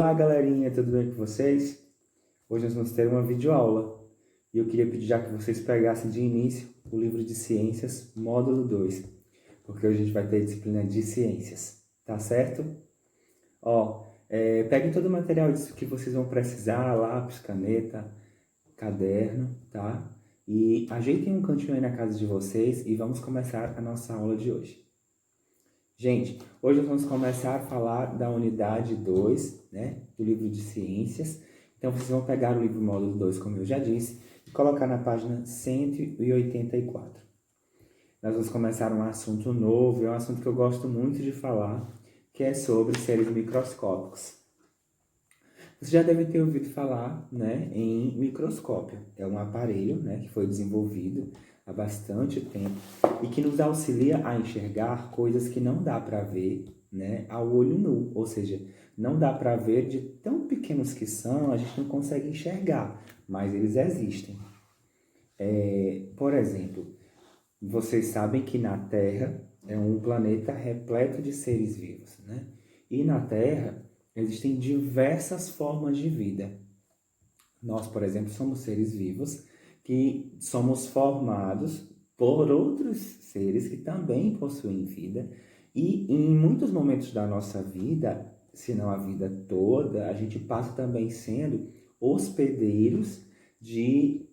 Olá galerinha, tudo bem com vocês? Hoje nós vamos ter uma videoaula e eu queria pedir já que vocês pegassem de início o livro de Ciências, módulo 2, porque hoje a gente vai ter disciplina de Ciências, tá certo? Peguem todo o material disso que vocês vão precisar, lápis, caneta, caderno, tá? E ajeitem um cantinho aí na casa de vocês e vamos começar a nossa aula de hoje. Gente, hoje nós vamos começar a falar da unidade 2, né, do livro de Ciências. Então, vocês vão pegar o livro módulo 2, como eu já disse, e colocar na página 184. Nós vamos começar um assunto novo, é um assunto que eu gosto muito de falar, que é sobre seres microscópicos. Você já deve ter ouvido falar, né, em microscópio. É um aparelho, né, que foi desenvolvido há bastante tempo e que nos auxilia a enxergar coisas que não dá para ver, né, ao olho nu. Ou seja, não dá para ver de tão pequenos que são, a gente não consegue enxergar, mas eles existem. Por exemplo, vocês sabem que na Terra é um planeta repleto de seres vivos, né? E na Terra existem diversas formas de vida. Nós, por exemplo, somos seres vivos que somos formados por outros seres que também possuem vida e em muitos momentos da nossa vida, se não a vida toda, a gente passa também sendo hospedeiros de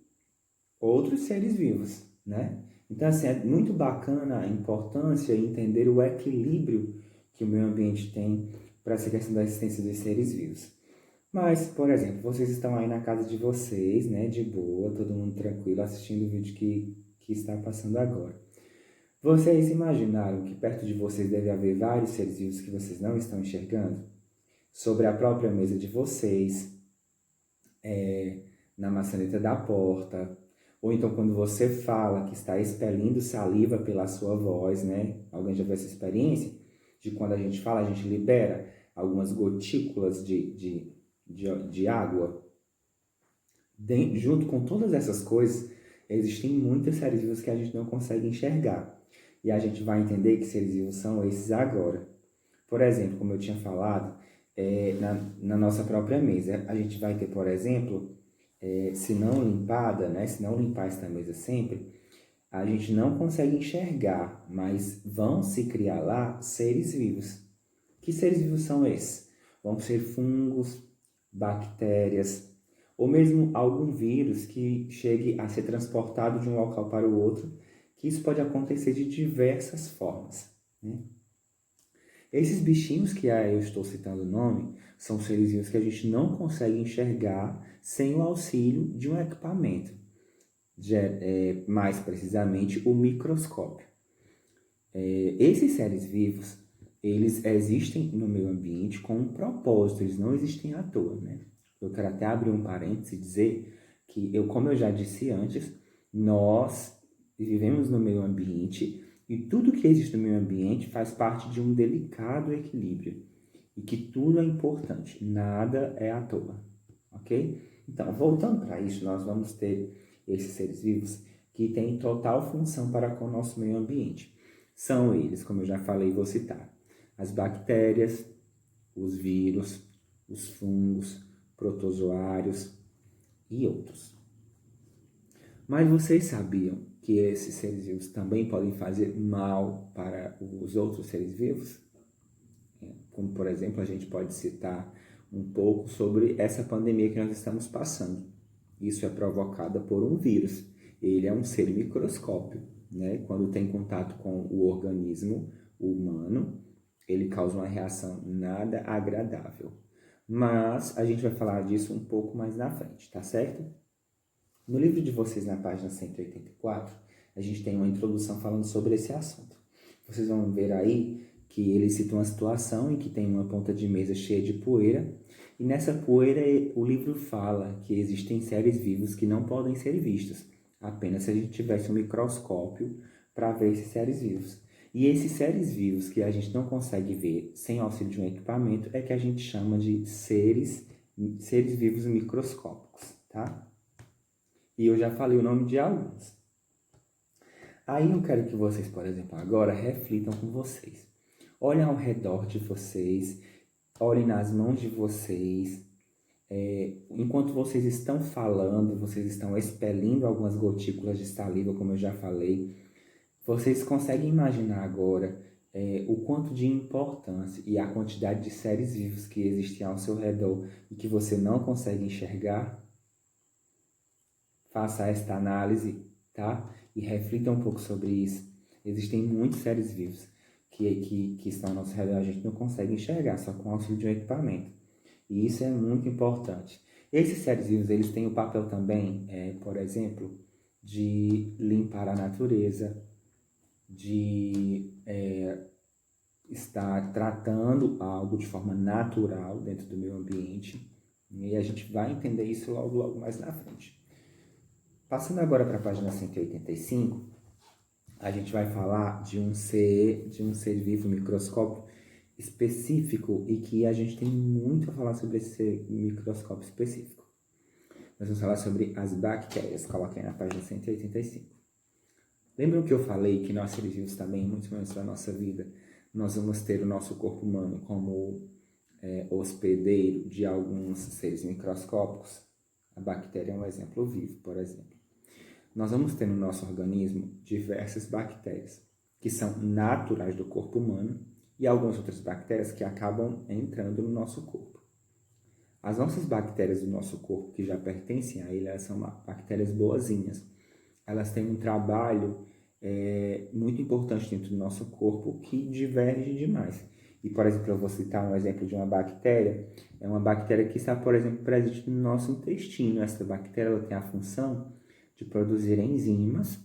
outros seres vivos, né? Então, assim, é muito bacana a importância e entender o equilíbrio que o meio ambiente tem para essa questão da existência dos seres vivos. Mas, por exemplo, vocês estão aí na casa de vocês, né, de boa, todo mundo tranquilo, assistindo o vídeo que está passando agora. Vocês imaginaram que perto de vocês deve haver vários seres vivos que vocês não estão enxergando? Sobre a própria mesa de vocês, na maçaneta da porta, ou então quando você fala que está expelindo saliva pela sua voz, né? Alguém já viu essa experiência? De quando a gente fala, a gente libera algumas gotículas de água. Junto com todas essas coisas, existem muitos seres vivos que a gente não consegue enxergar. E a gente vai entender que seres vivos são esses agora. Por exemplo, como eu tinha falado, na nossa própria mesa, a gente vai ter, por exemplo, se não limpada, né? Se não limpar esta mesa sempre, a gente não consegue enxergar, mas vão se criar lá seres vivos. Que seres vivos são esses? Vão ser fungos, bactérias, ou mesmo algum vírus que chegue a ser transportado de um local para o outro, que isso pode acontecer de diversas formas, né? Esses bichinhos que eu estou citando o nome, são seres vivos que a gente não consegue enxergar sem o auxílio de um equipamento, mais precisamente o microscópio. Esses seres vivos, eles existem no meio ambiente com um propósito, eles não existem à toa, né? Eu quero até abrir um parênteses e dizer que, como eu já disse antes, nós vivemos no meio ambiente e tudo que existe no meio ambiente faz parte de um delicado equilíbrio e que tudo é importante, nada é à toa, ok? Então, voltando para isso, nós vamos ter esses seres vivos que têm total função para com o nosso meio ambiente. São eles, como eu já falei, vou citar, as bactérias, os vírus, os fungos, protozoários e outros. Mas vocês sabiam que esses seres vivos também podem fazer mal para os outros seres vivos? Como, por exemplo, a gente pode citar um pouco sobre essa pandemia que nós estamos passando. Isso é provocado por um vírus. Ele é um ser microscópio, né? Quando tem contato com o organismo humano, ele causa uma reação nada agradável. Mas a gente vai falar disso um pouco mais na frente, tá certo? No livro de vocês, na página 184, a gente tem uma introdução falando sobre esse assunto. Vocês vão ver aí que ele cita uma situação em que tem uma ponta de mesa cheia de poeira, e nessa poeira o livro fala que existem seres vivos que não podem ser vistos, apenas se a gente tivesse um microscópio para ver esses seres vivos. E esses seres vivos que a gente não consegue ver sem o auxílio de um equipamento é que a gente chama de seres vivos microscópicos, tá? E eu já falei o nome de alguns. Aí eu quero que vocês, por exemplo, agora reflitam com vocês. Olhem ao redor de vocês olhem nas mãos de vocês. Enquanto vocês estão falando, vocês estão expelindo algumas gotículas de saliva, como eu já falei. Vocês conseguem imaginar agora o quanto de importância e a quantidade de seres vivos que existem ao seu redor e que você não consegue enxergar? Faça esta análise, tá? E reflita um pouco sobre isso. Existem muitos seres vivos que estão ao nosso redor, a gente não consegue enxergar, só com o auxílio de um equipamento. E isso é muito importante. Esses seres vivos, eles têm o papel também, por exemplo, de limpar a natureza, de estar tratando algo de forma natural dentro do meio ambiente. E a gente vai entender isso logo mais na frente. Passando agora para a página 185, a gente vai falar de um ser vivo microscópio específico e que a gente tem muito a falar sobre esse microscópio específico. Nós vamos falar sobre as bactérias. Coloquem na página 185. Lembram que eu falei que nós seres vivos também, em muitos momentos da nossa vida, nós vamos ter o nosso corpo humano como hospedeiro de alguns seres microscópicos? A bactéria é um exemplo vivo, por exemplo. Nós vamos ter no nosso organismo diversas bactérias que são naturais do corpo humano e algumas outras bactérias que acabam entrando no nosso corpo. As nossas bactérias do nosso corpo, que já pertencem a ele, elas são bactérias boazinhas. Elas têm um trabalho muito importante dentro do nosso corpo que diverge demais. E, por exemplo, eu vou citar um exemplo de uma bactéria. É uma bactéria que está, por exemplo, presente no nosso intestino. Essa bactéria ela tem a função de produzir enzimas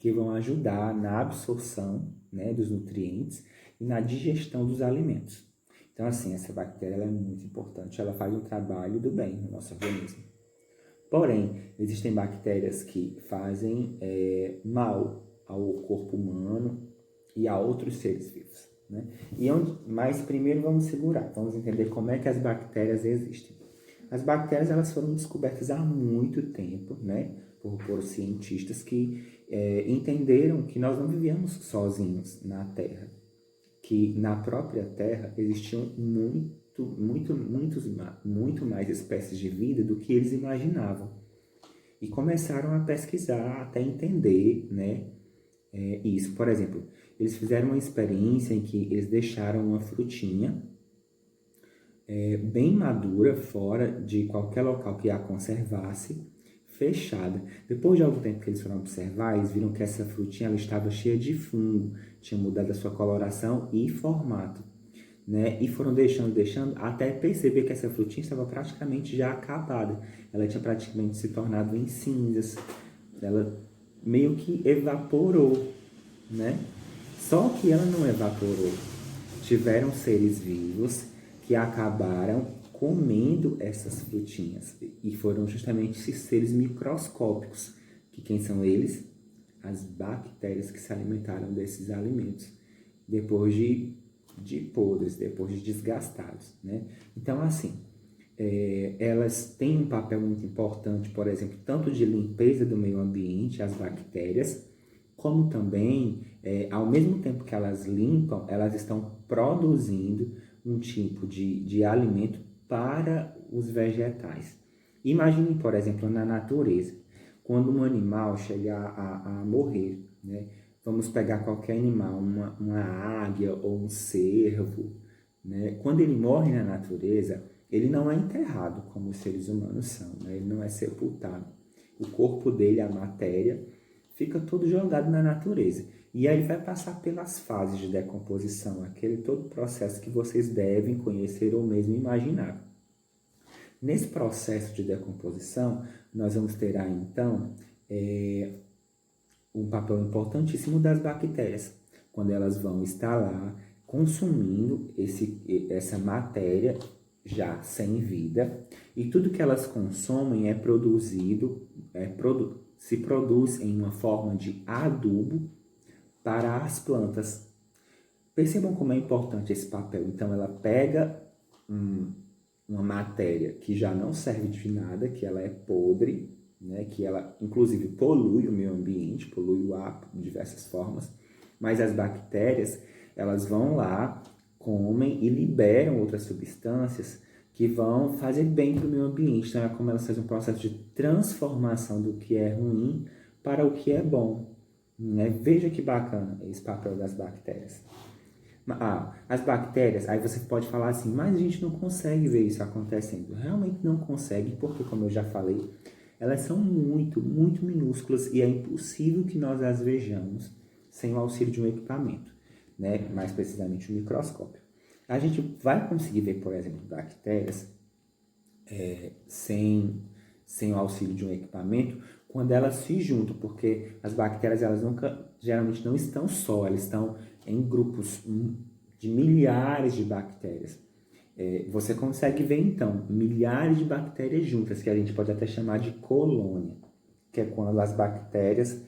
que vão ajudar na absorção, né, dos nutrientes e na digestão dos alimentos. Então, assim, essa bactéria ela é muito importante. Ela faz um trabalho do bem no nosso organismo. Porém, existem bactérias que fazem mal ao corpo humano e a outros seres vivos, né? Mas primeiro vamos entender como é que as bactérias existem. As bactérias elas foram descobertas há muito tempo, né, por cientistas que entenderam que nós não vivíamos sozinhos na Terra, que na própria Terra existiam muito mais espécies de vida do que eles imaginavam. E começaram a pesquisar até entender, né, isso. Por exemplo, eles fizeram uma experiência em que eles deixaram uma frutinha bem madura, fora de qualquer local que a conservasse, fechada. Depois de algum tempo que eles foram observar, eles viram que essa frutinha ela estava cheia de fungo, tinha mudado a sua coloração e formato, né? E foram deixando, até perceber que essa frutinha estava praticamente já acabada. Ela tinha praticamente se tornado em cinzas. Ela meio que evaporou, né? Só que ela não evaporou. Tiveram seres vivos que acabaram comendo essas frutinhas. E foram justamente esses seres microscópicos. Que quem são eles? As bactérias que se alimentaram desses alimentos. Depois de podres, depois de desgastados, né? Então, assim, elas têm um papel muito importante, por exemplo, tanto de limpeza do meio ambiente, as bactérias, como também, ao mesmo tempo que elas limpam, elas estão produzindo um tipo de alimento para os vegetais. Imagine, por exemplo, na natureza, quando um animal chega a morrer, né? Vamos pegar qualquer animal, uma águia ou um cervo, né? Quando ele morre na natureza, ele não é enterrado como os seres humanos são, né? Ele não é sepultado. O corpo dele, a matéria, fica todo jogado na natureza. E aí ele vai passar pelas fases de decomposição, aquele todo processo que vocês devem conhecer ou mesmo imaginar. Nesse processo de decomposição, nós vamos ter aí, então, um papel importantíssimo das bactérias, quando elas vão estar lá consumindo essa matéria já sem vida, e tudo que elas consomem é produzido, se produz em uma forma de adubo para as plantas. Percebam como é importante esse papel. Então, ela pega uma matéria que já não serve de nada, que ela é podre, né, que ela, inclusive, polui o meio ambiente, polui o ar de diversas formas, mas as bactérias, elas vão lá, comem e liberam outras substâncias que vão fazer bem para o meio ambiente. Então, é como elas fazem um processo de transformação do que é ruim para o que é bom. Né? Veja que bacana esse papel das bactérias. As bactérias, aí você pode falar assim, mas a gente não consegue ver isso acontecendo. Realmente não consegue, porque, como eu já falei, elas são muito, muito minúsculas e é impossível que nós as vejamos sem o auxílio de um equipamento, né? Mais precisamente um microscópio. A gente vai conseguir ver, por exemplo, bactérias sem o auxílio de um equipamento quando elas se juntam, porque as bactérias elas nunca, geralmente não estão só, elas estão em grupos de milhares de bactérias. Você consegue ver, então, milhares de bactérias juntas, que a gente pode até chamar de colônia, que é quando as bactérias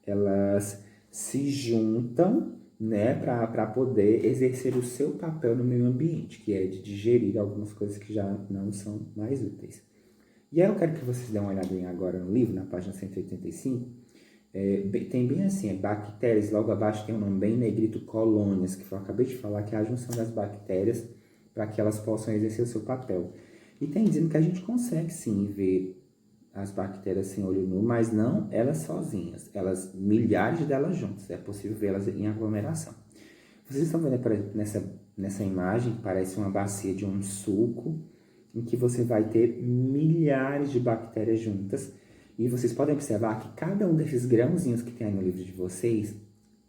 elas se juntam, né, para poder exercer o seu papel no meio ambiente, que é de digerir algumas coisas que já não são mais úteis. E aí eu quero que vocês dêem uma olhadinha agora no livro, na página 185. Tem bem assim, bactérias, logo abaixo tem um nome bem negrito, colônias, que eu acabei de falar, que é a junção das bactérias para que elas possam exercer o seu papel. E tem dizendo que a gente consegue sim ver as bactérias sem olho nu, mas não elas sozinhas, elas, milhares delas juntas, é possível vê-las em aglomeração. Vocês estão vendo, por exemplo, nessa imagem, parece uma bacia de um suco, em que você vai ter milhares de bactérias juntas, e vocês podem observar que cada um desses grãozinhos que tem aí no livro de vocês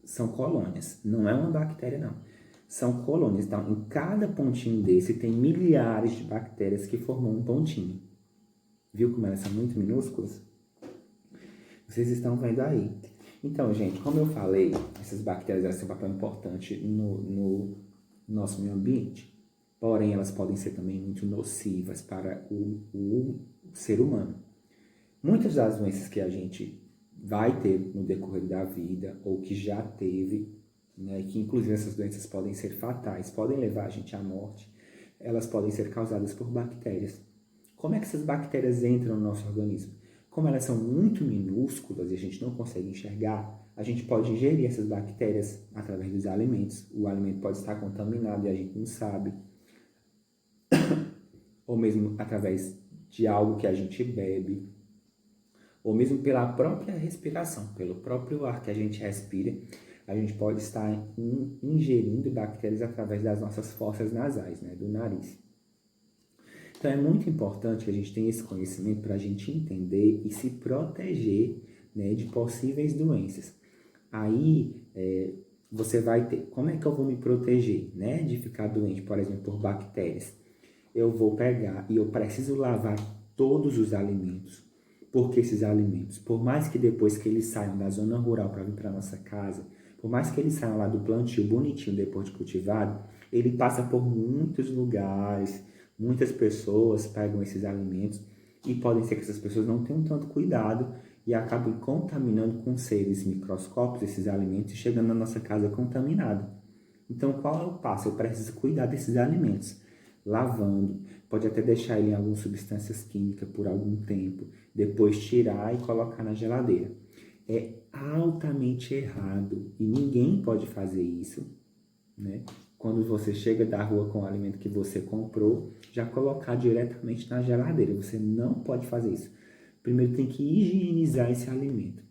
são colônias, não é uma bactéria não, são colônias. Então, em cada pontinho desse tem milhares de bactérias que formam um pontinho. Viu como elas são muito minúsculas? Vocês estão vendo aí. Então, gente, como eu falei, essas bactérias elas têm um papel importante no nosso meio ambiente. Porém, elas podem ser também muito nocivas para o ser humano. Muitas das doenças que a gente vai ter no decorrer da vida, ou que já teve, né, que inclusive essas doenças podem ser fatais, podem levar a gente à morte, elas podem ser causadas por bactérias. Como é que essas bactérias entram no nosso organismo? Como elas são muito minúsculas e a gente não consegue enxergar, a gente pode ingerir essas bactérias através dos alimentos. O alimento pode estar contaminado e a gente não sabe. Ou mesmo através de algo que a gente bebe. Ou mesmo pela própria respiração, pelo próprio ar que a gente respira, a gente pode estar ingerindo bactérias através das nossas fossas nasais, né, do nariz. Então é muito importante que a gente tenha esse conhecimento para a gente entender e se proteger, né, de possíveis doenças. Aí você vai ter, como é que eu vou me proteger, né, de ficar doente, por exemplo, por bactérias? Eu vou pegar e eu preciso lavar todos os alimentos, porque esses alimentos, por mais que depois que eles saiam da zona rural para vir para nossa casa, por mais que eles saiam lá do plantio bonitinho depois de cultivado, ele passa por muitos lugares, muitas pessoas pegam esses alimentos e podem ser que essas pessoas não tenham tanto cuidado e acabem contaminando com seres microscópicos esses alimentos e chegando na nossa casa contaminado. Então, qual é o passo? Eu preciso cuidar desses alimentos, lavando, pode até deixar ele em algumas substâncias químicas por algum tempo, depois tirar e colocar na geladeira. É altamente errado e ninguém pode fazer isso, né? Quando você chega da rua com o alimento que você comprou, já colocar diretamente na geladeira. Você não pode fazer isso. Primeiro tem que higienizar esse alimento.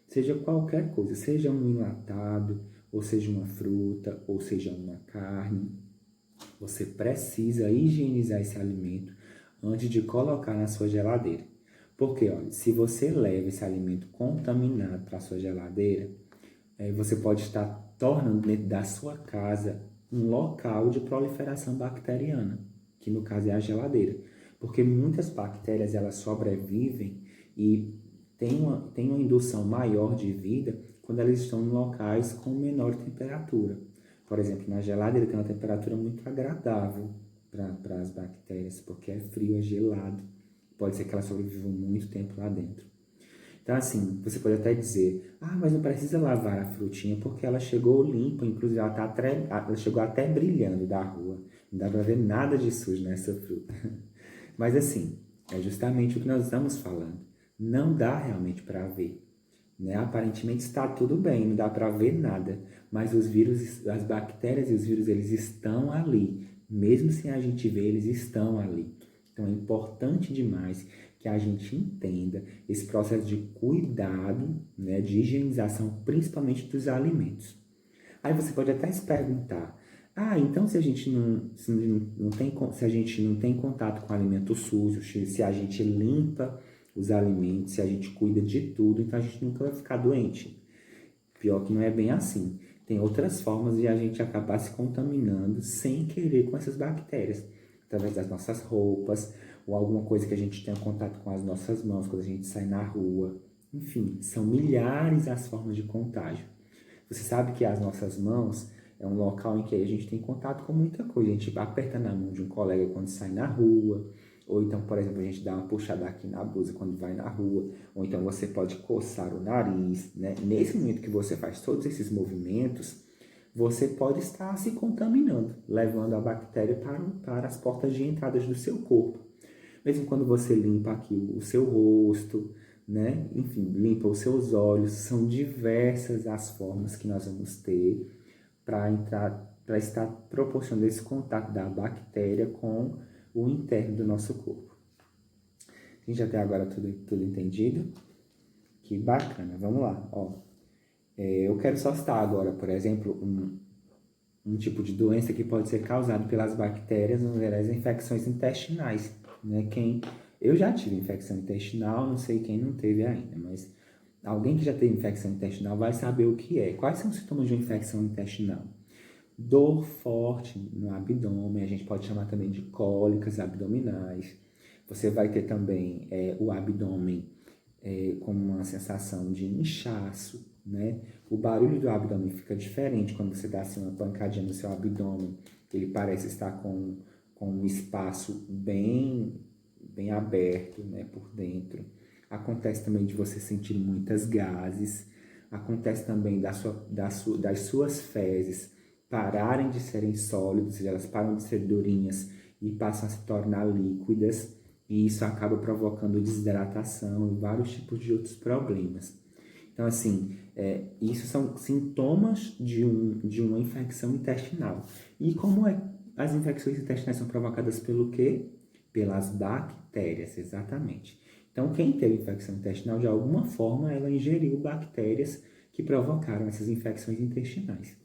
Seja qualquer coisa, seja um enlatado, ou seja uma fruta, ou seja uma carne. Você precisa higienizar esse alimento antes de colocar na sua geladeira. Porque, olha, se você leva esse alimento contaminado para a sua geladeira, você pode estar tornando dentro da sua casa um local de proliferação bacteriana, que no caso é a geladeira. Porque muitas bactérias elas sobrevivem e têm uma indução maior de vida quando elas estão em locais com menor temperatura. Por exemplo, na geladeira tem uma temperatura muito agradável para as bactérias, porque é frio, é gelado. Pode ser que elas sobrevivam muito tempo lá dentro. Então, assim, você pode até dizer, mas não precisa lavar a frutinha porque ela chegou limpa, inclusive ela chegou até brilhando da rua. Não dá para ver nada de sujo nessa fruta. Mas, assim, é justamente o que nós estamos falando. Não dá realmente para ver. né? Aparentemente está tudo bem, não dá para ver nada, mas os vírus, as bactérias e os vírus, eles estão ali, mesmo sem a gente ver, eles estão ali. Então é importante demais que a gente entenda esse processo de cuidado, né, de higienização, principalmente dos alimentos. Aí você pode até se perguntar, então se a gente se a gente não tem contato com alimentos sujos, se a gente limpa os alimentos, se a gente cuida de tudo, então a gente nunca vai ficar doente. Pior que não é bem assim. Tem outras formas de a gente acabar se contaminando sem querer com essas bactérias, através das nossas roupas, ou alguma coisa que a gente tenha contato com as nossas mãos quando a gente sai na rua. Enfim, são milhares as formas de contágio. Você sabe que as nossas mãos é um local em que a gente tem contato com muita coisa. A gente aperta na mão de um colega quando sai na rua, ou então, por exemplo, a gente dá uma puxada aqui na blusa quando vai na rua, ou então você pode coçar o nariz, né? Nesse momento que você faz todos esses movimentos, você pode estar se contaminando, levando a bactéria para as portas de entradas do seu corpo. Mesmo quando você limpa aqui o seu rosto, né? Enfim, limpa os seus olhos, são diversas as formas que nós vamos ter para estar proporcionando esse contato da bactéria com o interno do nosso corpo. A gente até agora tudo entendido? Que bacana, vamos lá. Eu quero só citar agora, por exemplo, um tipo de doença que pode ser causado pelas bactérias, as infecções intestinais, né? Eu já tive infecção intestinal, não sei quem não teve ainda, mas alguém que já teve infecção intestinal vai saber o que é. Quais são os sintomas de uma infecção intestinal? Dor forte no abdômen, a gente pode chamar também de cólicas abdominais. Você vai ter também o abdômen com uma sensação de inchaço, né? O barulho do abdômen fica diferente quando você dá assim, uma pancadinha no seu abdômen. Ele parece estar com um espaço bem aberto, né, por dentro. Acontece também de você sentir muitas gases. Acontece também das suas fezes pararem de serem sólidas, elas param de ser durinhas e passam a se tornar líquidas. E isso acaba provocando desidratação e vários tipos de outros problemas. Então, assim, isso são sintomas de uma infecção intestinal. E como as infecções intestinais são provocadas pelo quê? Pelas bactérias, exatamente. Então, quem teve infecção intestinal, de alguma forma, ela ingeriu bactérias que provocaram essas infecções intestinais.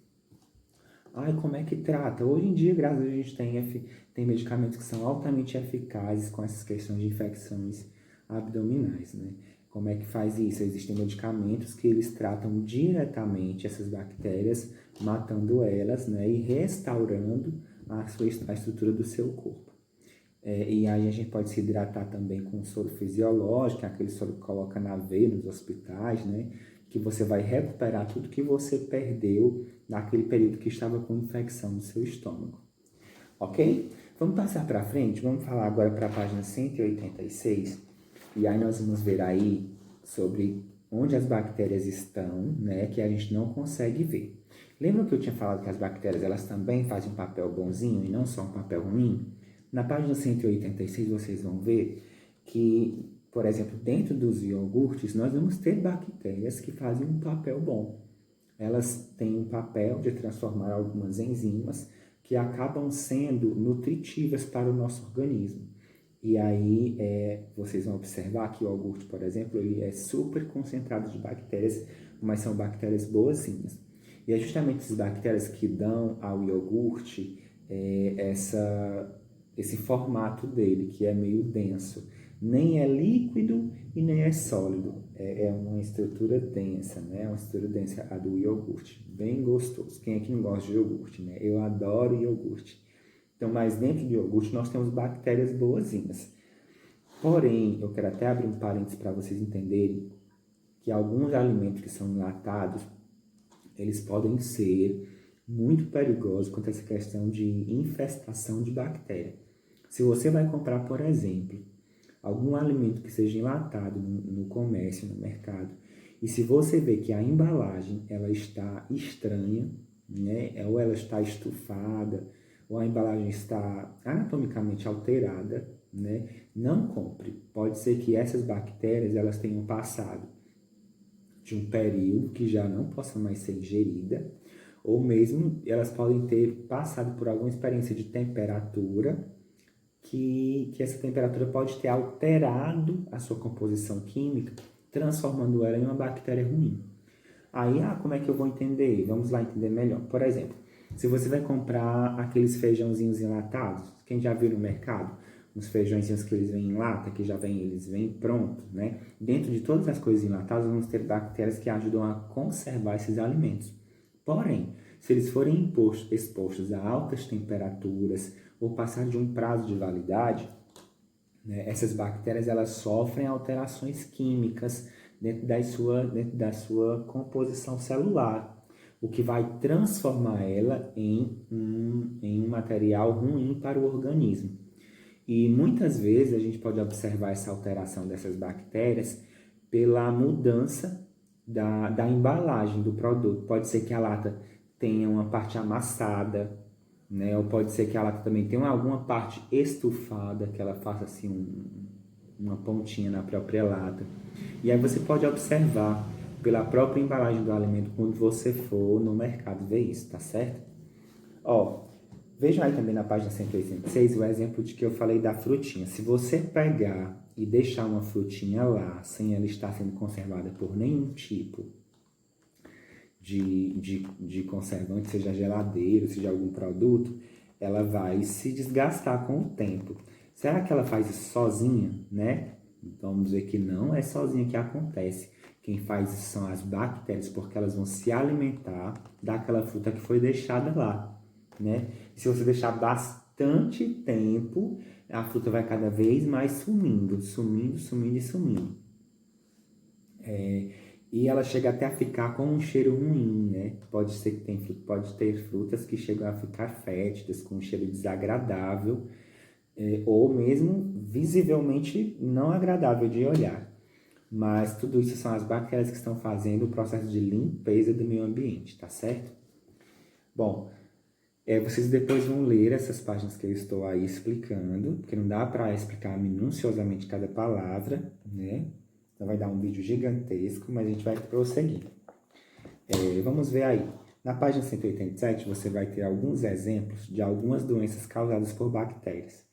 Como é que trata? Hoje em dia, graças a Deus, a gente tem medicamentos que são altamente eficazes com essas questões de infecções abdominais, né? Como é que faz isso? Existem medicamentos que eles tratam diretamente essas bactérias, matando elas, né? E restaurando a estrutura do seu corpo. E aí a gente pode se hidratar também com soro fisiológico, aquele soro que coloca na veia nos hospitais, né? Que você vai recuperar tudo que você perdeu naquele período que estava com infecção no seu estômago. Ok? Vamos passar para frente? Vamos falar agora para a página 186. E aí nós vamos ver aí sobre onde as bactérias estão, né? Que a gente não consegue ver. Lembra que eu tinha falado que as bactérias elas também fazem um papel bonzinho e não só um papel ruim? Na página 186 vocês vão ver que, por exemplo, dentro dos iogurtes, nós vamos ter bactérias que fazem um papel bom. Elas têm um papel de transformar algumas enzimas que acabam sendo nutritivas para o nosso organismo. E aí, vocês vão observar que o iogurte, por exemplo, ele é super concentrado de bactérias, mas são bactérias boazinhas. E é justamente essas bactérias que dão ao iogurte esse formato dele, que é meio denso. Nem é líquido e nem é sólido. É uma estrutura densa, né? É uma estrutura densa, a do iogurte. Bem gostoso. Quem é que não gosta de iogurte, né? Eu adoro iogurte. Então, mas dentro do iogurte nós temos bactérias boazinhas. Porém, eu quero até abrir um parênteses para vocês entenderem que alguns alimentos que são enlatados, eles podem ser muito perigosos quanto a essa questão de infestação de bactéria. Se você vai comprar, por exemplo, algum alimento que seja enlatado no comércio, no mercado, e se você vê que a embalagem ela está estranha, né, ou ela está estufada, ou a embalagem está anatomicamente alterada, né, não compre. Pode ser que essas bactérias elas tenham passado de um período que já não possa mais ser ingerida, ou mesmo elas podem ter passado por alguma experiência de temperatura, que essa temperatura pode ter alterado a sua composição química, transformando ela em uma bactéria ruim. Aí, como é que eu vou entender? Vamos lá entender melhor. Por exemplo, se você vai comprar aqueles feijãozinhos enlatados, quem já viu no mercado, uns feijõezinhos que eles vêm em lata, que eles vêm prontos, né? Dentro de todas as coisas enlatadas, vamos ter bactérias que ajudam a conservar esses alimentos. Porém, se eles forem expostos a altas temperaturas ou passar de um prazo de validade, né, essas bactérias elas sofrem alterações químicas dentro da sua composição celular, o que vai transformar ela em um material ruim para o organismo. E muitas vezes a gente pode observar essa alteração dessas bactérias pela mudança da embalagem do produto. Pode ser que a lata tenha uma parte amassada, né? Ou pode ser que a lata também tenha alguma parte estufada, que ela faça assim uma pontinha na própria lata. E aí você pode observar pela própria embalagem do alimento quando você for no mercado ver isso, tá certo? Ó, vejam aí também na página 186 o exemplo de que eu falei da frutinha. Se você pegar e deixar uma frutinha lá, sem ela estar sendo conservada por nenhum tipo de conservante, seja geladeiro, seja algum produto, ela vai se desgastar com o tempo. Será que ela faz isso sozinha, né? Vamos dizer que não é sozinha que acontece. Quem faz isso são as bactérias, porque elas vão se alimentar daquela fruta que foi deixada lá, né? E se você deixar bastante tempo, a fruta vai cada vez mais sumindo. E ela chega até a ficar com um cheiro ruim, né? Pode ter frutas que chegam a ficar fétidas, com um cheiro desagradável, ou mesmo visivelmente não agradável de olhar. Mas tudo isso são as bactérias que estão fazendo o processo de limpeza do meio ambiente, tá certo? Bom, vocês depois vão ler essas páginas que eu estou aí explicando, porque não dá para explicar minuciosamente cada palavra, né? Então vai dar um vídeo gigantesco, mas a gente vai prosseguir. Vamos ver aí. Na página 187 você vai ter alguns exemplos de algumas doenças causadas por bactérias.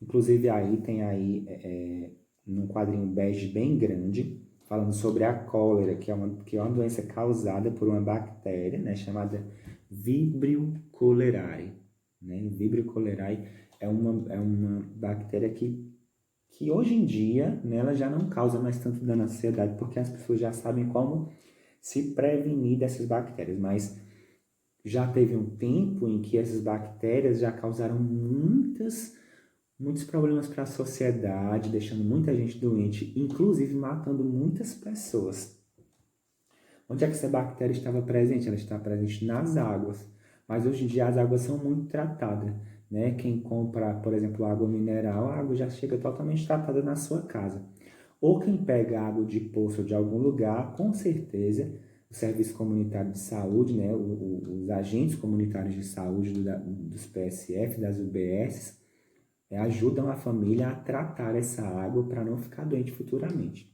Inclusive aí tem aí num quadrinho bege bem grande, falando sobre a cólera, que é uma doença causada por uma bactéria, né, chamada Vibrio cholerae. Né? Vibrio cholerae é uma bactéria que hoje em dia, né, ela já não causa mais tanto dano à sociedade, porque as pessoas já sabem como se prevenir dessas bactérias, mas já teve um tempo em que essas bactérias já causaram muitos problemas para a sociedade, deixando muita gente doente, inclusive matando muitas pessoas. Onde é que essa bactéria estava presente? Ela está presente nas águas, mas hoje em dia as águas são muito tratadas, né? Quem compra, por exemplo, água mineral, a água já chega totalmente tratada na sua casa. Ou quem pega água de poço de algum lugar, com certeza, o Serviço Comunitário de Saúde, né? Os agentes comunitários de saúde dos PSF, das UBS, ajudam a família a tratar essa água para não ficar doente futuramente.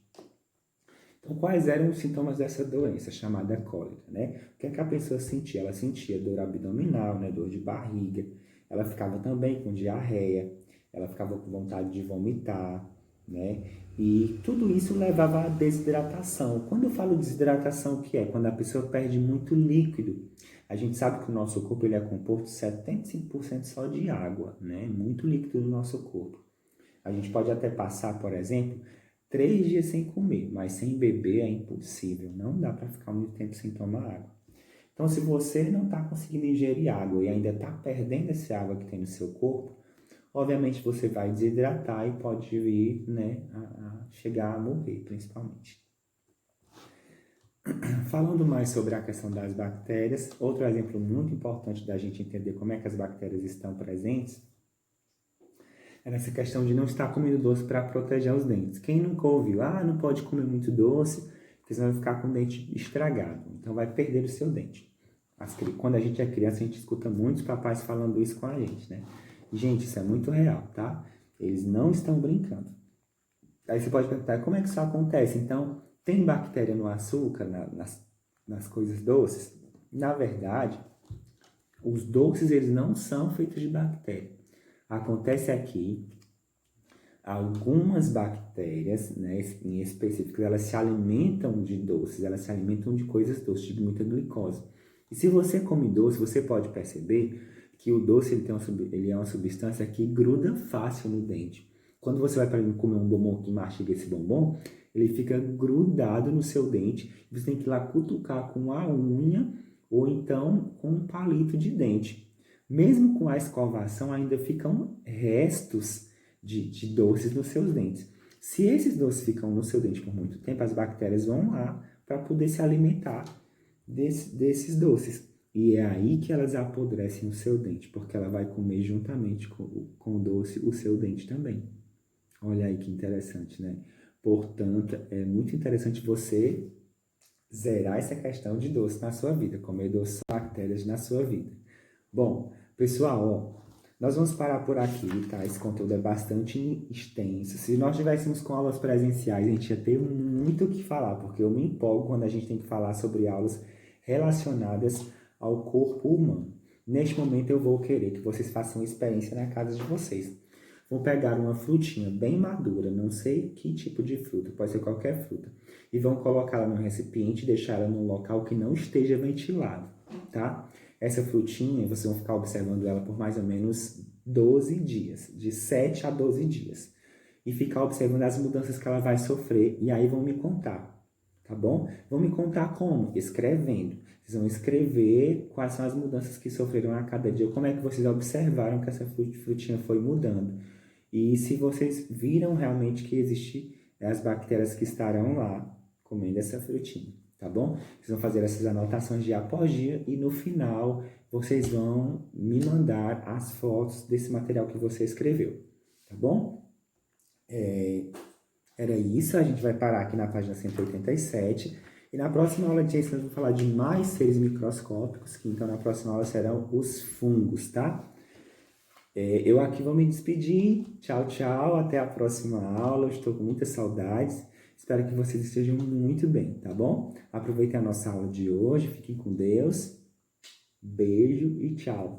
Então, quais eram os sintomas dessa doença chamada cólica, né? O que é que a pessoa sentia? Ela sentia dor abdominal, né? Dor de barriga, ela ficava também com diarreia, ela ficava com vontade de vomitar, né? E tudo isso levava à desidratação. Quando eu falo desidratação, o que é? Quando a pessoa perde muito líquido. A gente sabe que o nosso corpo ele é composto de 75% só de água, né? Muito líquido no nosso corpo. A gente pode até passar, por exemplo, 3 dias sem comer, mas sem beber é impossível. Não dá para ficar muito tempo sem tomar água. Então, se você não está conseguindo ingerir água e ainda está perdendo essa água que tem no seu corpo, obviamente você vai desidratar e pode vir, né, a chegar a morrer, principalmente. Falando mais sobre a questão das bactérias, outro exemplo muito importante da gente entender como é que as bactérias estão presentes é nessa questão de não estar comendo doce para proteger os dentes. Quem nunca ouviu, não pode comer muito doce, porque senão vai ficar com o dente estragado, então vai perder o seu dente. Quando a gente é criança, a gente escuta muitos papais falando isso com a gente, né? E, gente, isso é muito real, tá? Eles não estão brincando. Aí você pode perguntar, como é que isso acontece? Então, Tem bactéria no açúcar, nas coisas doces? Na verdade, os doces eles não são feitos de bactéria. Acontece aqui, algumas bactérias, né, em específico, elas se alimentam de doces, elas se alimentam de coisas doces, de muita glicose. E se você come doce, você pode perceber que o doce ele é uma substância que gruda fácil no dente. Quando você vai, para comer um bombom que mastiga esse bombom, ele fica grudado no seu dente. Você tem que ir lá cutucar com a unha ou então com um palito de dente. Mesmo com a escovação, ainda ficam restos de doces nos seus dentes. Se esses doces ficam no seu dente por muito tempo, as bactérias vão lá para poder se alimentar desses doces. E é aí que elas apodrecem o seu dente, porque ela vai comer juntamente com o doce o seu dente também. Olha aí que interessante, né? Portanto, é muito interessante você zerar essa questão de doce na sua vida, comer doces bactérias na sua vida. Bom, pessoal, ó, nós vamos parar por aqui, tá? Esse conteúdo é bastante extenso. Se nós tivéssemos com aulas presenciais, a gente ia ter muito o que falar, porque eu me empolgo quando a gente tem que falar sobre aulas relacionadas ao corpo humano. Neste momento, eu vou querer que vocês façam experiência na casa de vocês. Vou pegar uma frutinha bem madura, não sei que tipo de fruta, pode ser qualquer fruta, e vão colocá-la num recipiente e deixá-la num local que não esteja ventilado, tá? Essa frutinha, vocês vão ficar observando ela por mais ou menos 12 dias, de 7 a 12 dias. E ficar observando as mudanças que ela vai sofrer, e aí vão me contar, tá bom? Vão me contar como? Escrevendo. Vocês vão escrever quais são as mudanças que sofreram a cada dia, como é que vocês observaram que essa frutinha foi mudando. E se vocês viram realmente que existem as bactérias que estarão lá comendo essa frutinha, tá bom? Vocês vão fazer essas anotações dia após dia e no final vocês vão me mandar as fotos desse material que você escreveu, tá bom? Era isso, a gente vai parar aqui na página 187 e na próxima aula de ciência nós vamos falar de mais seres microscópicos, que então na próxima aula serão os fungos, tá? Eu aqui vou me despedir. Tchau, tchau. Até a próxima aula. Eu estou com muitas saudades. Espero que vocês estejam muito bem, tá bom? Aproveitem a nossa aula de hoje. Fiquem com Deus. Beijo e tchau.